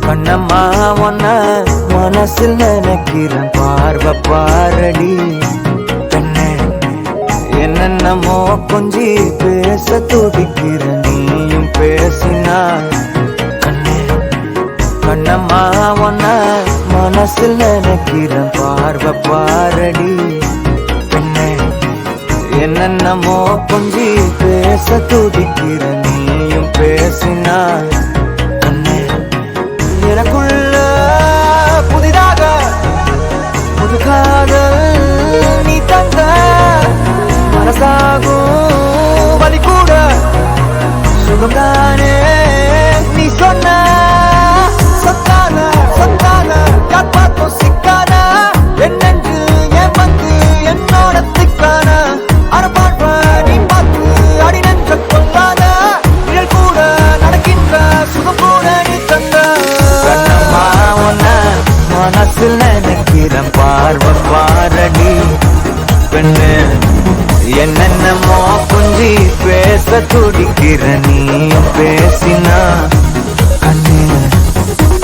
கண்ணம்மா ஒன்ன மனசில் நினைக்கிறேன், பார்வை பாரடி பெண்ணே. என்னென்னமோ கொஞ்சி பேச துடிக்கிற, நீயும் பேசினா கண்ணே. கண்ணம்மா ஒன்ன மனசில் நினைக்கிறேன், பார்வை பாரடி பெண்ணே. என்னென்னமோ கொஞ்சி பேச துடிக்கிற, நீயும் பேசினா எனக்குள்ள புதிதாக புது காதல் நீ தந்த மனசாகும் வலி கூட சுகம்தானே நீ சொன்ன. சொத்தான சொத்தான யார் பார்த்தோம் சிக்கான என்னென்று என் வந்து என்னோட திக்கான அறப்பாட்ப நீ பார்த்து அடி நெஞ்ச கொள்ளாத நிழல் கூட நடக்கின்ற சுகம் கூட நீ தந்த. மனசில் நினைக்கிறேன், பார்வை பாரடி பெண்ணு. என்னென்னமோ கொஞ்சி பேச துடிக்கிற, நீயும் பேசினா கண்ணு.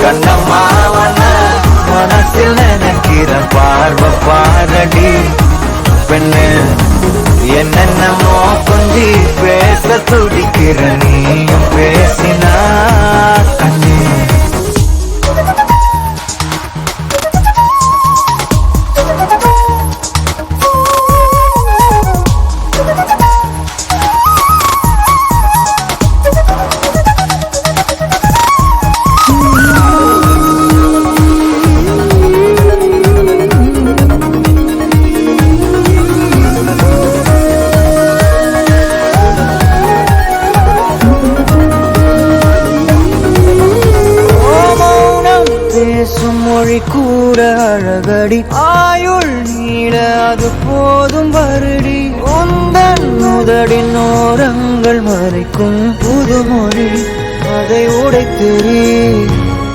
கண்ணம்மா மனசில் நினைக்கிறேன், பார்வை பாரடி பெண்ணு. என்னென்னமோ கொஞ்சி பேச துடிக்கிற, நீயும் பேசினா கண்ணு. மொழி கூட அழகடி, ஆயுள் நீள அது போதும் வருடி. உந்தன் முதடின் ஓரங்கள் மறைக்கும் புதுமொழி, அதை உடைத்தெறி.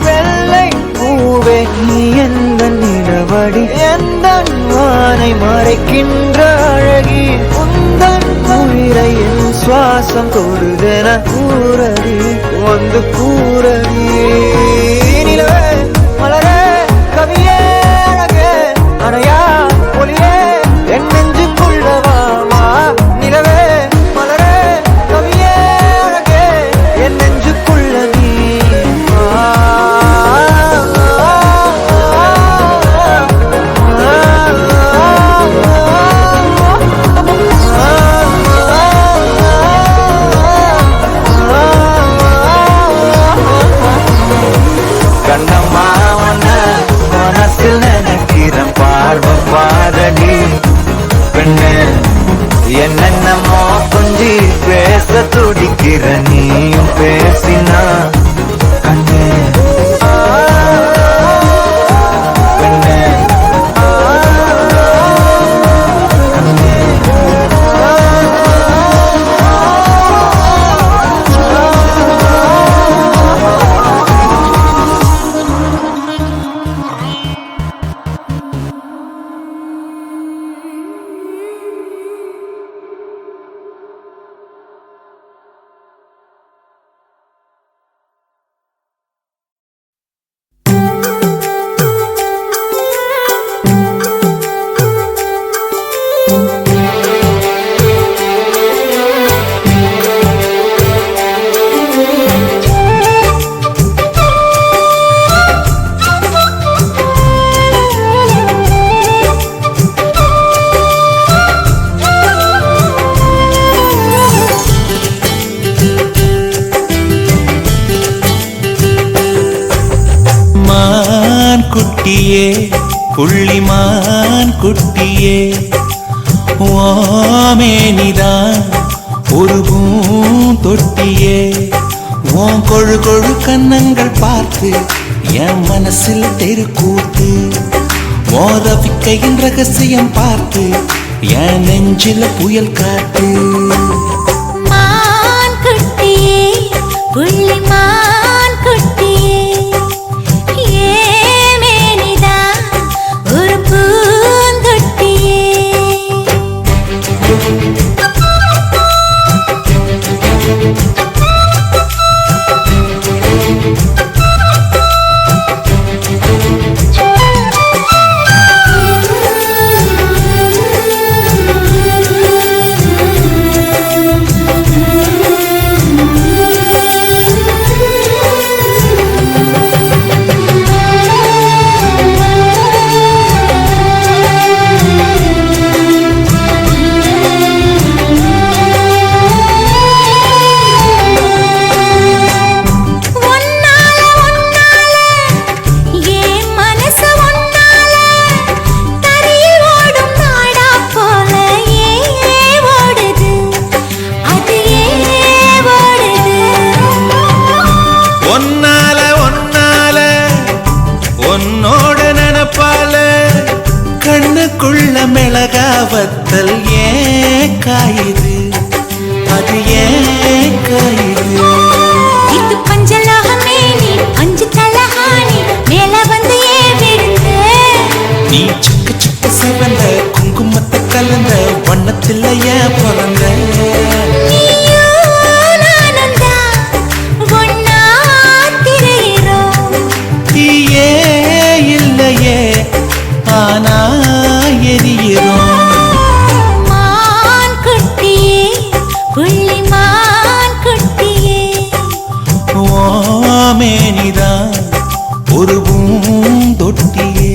வெள்ளை பூவே நீ எந்த நிலவடி, எந்த வானை மறைக்கின்ற அழகி. உந்தன் உயிரை என் சுவாசம் தொடுதென கூறடி, வந்து கூறடி. நிலவே மலரே கவியே அழகே அணையா ஒளியே என் நெஞ்சுக்குள்ளவாமா. நிலவே மலரே கவியே அழகே என் நெஞ்சுக்குள்ள நீ. கண்ணம்மா மனசில் நினைக்கிறேன், பார்வை பாரடி பெண்ணு. என்னென்னமோ கொஞ்சி பேச துடிக்கிற, நீயும் பேசினா கண்ணு. பெண்ணு குட்டியே புள்ளிமான் குட்டியே ஓமேனிதான் ஒரு பூந்தொட்டியே உன் கொழு கொழு கன்னங்கள் பார்த்து என் மனசுல தெருக்கூத்து. உன் ரவிக்கையின் ரகசியம் பார்த்து என் நெஞ்சில புயல் காட்டு. மான் குட்டியே, புள்ளி மான் குட்டியே, ஏன் மேனிதான் ஒரு பூந்தொட்டியே. மிளகாவத்தல் ஏன் காயுது, அது ஏன் காயுது. இது பஞ்சலோகமே நீ பஞ்சு தலஹானி மேல வந்து ஏன் விழுந்து. நீ சிக்க சிக்க சிவந்த குங்குமத்தை கலந்த வண்ணத்தில் ஏன் பிறந்த. தீயே இல்லையே ஆனா எரியிறோம். மான் குட்டியே, புள்ளி மான் குட்டியே, ஓமேனிதான் ஒரு பூந்தொட்டியே.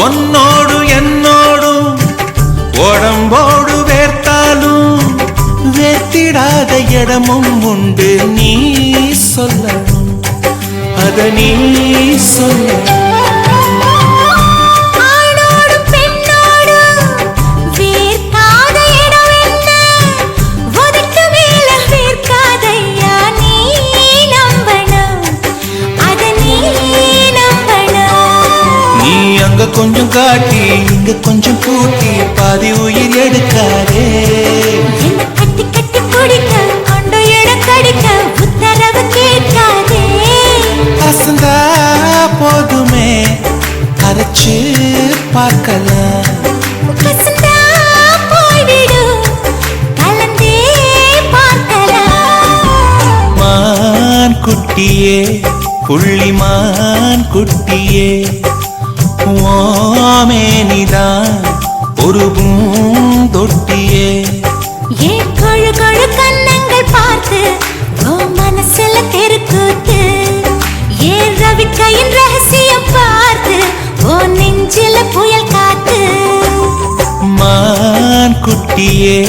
உன்னோடு என்னோடும் உடம்போடு வேர்த்தாலும் வேர்த்திடாத இடமும் உண்டு. நீ சொல்லணும், அத நீ சொல்ல. அங்க கொஞ்சம் காட்டி இங்க கொஞ்சம் கூட்டி பாதி உயிர் எடுக்காதே. கட்டி கட்டி பிடிக்க கொண்டு இடக்கடிக்க உத்தரவு கேட்காதே. அசந்தா போதுமே அரைச்சு பார்க்கலாம். கசந்தா போய்விடு கலந்தே பார்க்கலாம். மான் குட்டியே, புள்ளி மான் குட்டியே, ஓமேனிதான் ஒரு பூந்தொட்டியே. ஏன் கொழு கொழு கன்னங்கள் பார்த்து ஓ மனசுல தெருக்கூத்து. ஏன் ரவிக்கையின் ரகசியம் பார்த்து ஓ நெஞ்சில புயல் காத்து. மான் குட்டியே,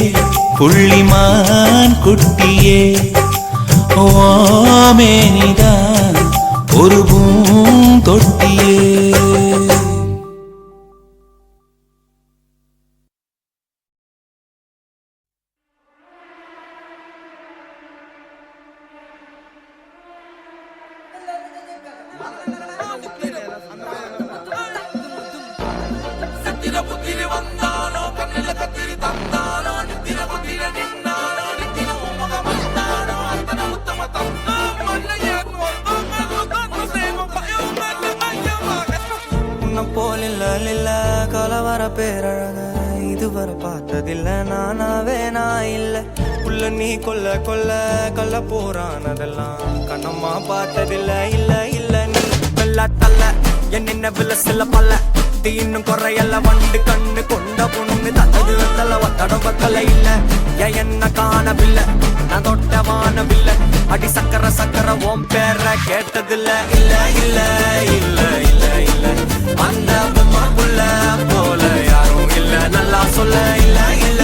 புள்ளி மான் குட்டியே, ஓமேனிதான் ஒரு பூந்தொட்டியே. கலவர பேரழக இதுவரை பார்த்ததில்ல. நானாவே நான் இல்ல உள்ள நீ கொல்ல கொல்ல கொல்ல போறானதெல்லாம் கண்ணம்மா பார்த்ததில்ல. இல்ல இல்ல நீ கொல்ல தல்ல என் நினைவுல சில பல்ல புத்தி இன்னும் குறையல்ல வண்டு கண்ணு கொண்ட பொண்ணு தந்தது வெத்தல ஒத்தடம் பத்தல இல்ல ஏன் என்ன காணவில்லை நான் தொட்ட வானவில்லை அடி சக்கர சக்கர ஓம் பேர கேட்டதில்ல இல்ல இல்ல இல்ல இல்ல இல்ல அந்த பொம்மாக்குள்ள போல யாரும் இல்ல நல்லா சொல்ல இல்ல இல்ல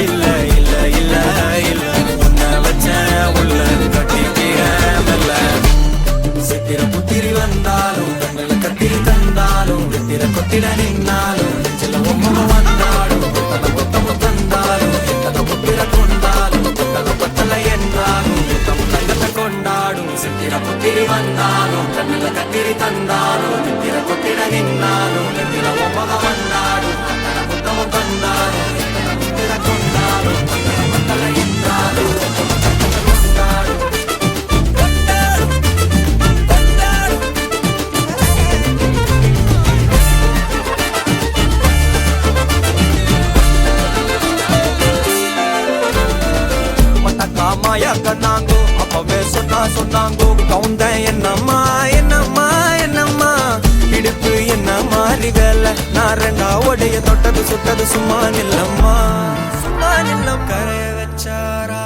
இல்ல இல்ல இல்ல இல்ல உன்னை வச்ச உள்ள கட்டிக்கிற மெல்ல சித்திர புத்திரி வந்தாலும் கண்ணுல கத்திரி தந்தாலும் வெத்திர கொத்திட நின்னாலும் நெஞ்சில ஒம்ம வந்தாலும் கொத்தம தந்தாலும் எத்தனை புத்திர கொண்டாலும் கொத்தல கொத்தல என்றாலும் தங்கத்தை கொண்டாடும் சித்திர புத்திரி வந்தாலும் கண்ணுல கத்திரி தந்தாலும் வெத்திர கொத்திட நின்னாலும் நெஞ்சில ஒம்ம வந்தாலும் கொத்தம தந்தாலும் எத்தனை புத்திர கொண்டாலும் கொத்தல என்றாலும் கொண்டாடும் மாயா கண்ணாங்கோ அப்பவே சொன்னாங்கோ கவுந்த என்னம்மா என்னம்மா என்னம்மா இடுப்பு என்ன மாறி வேலை நான் ரெண்டா உடைய தொட்டது சுட்டது சும்மா நில்லம்மா சும்மா நில்லம் கரைய வச்சாரா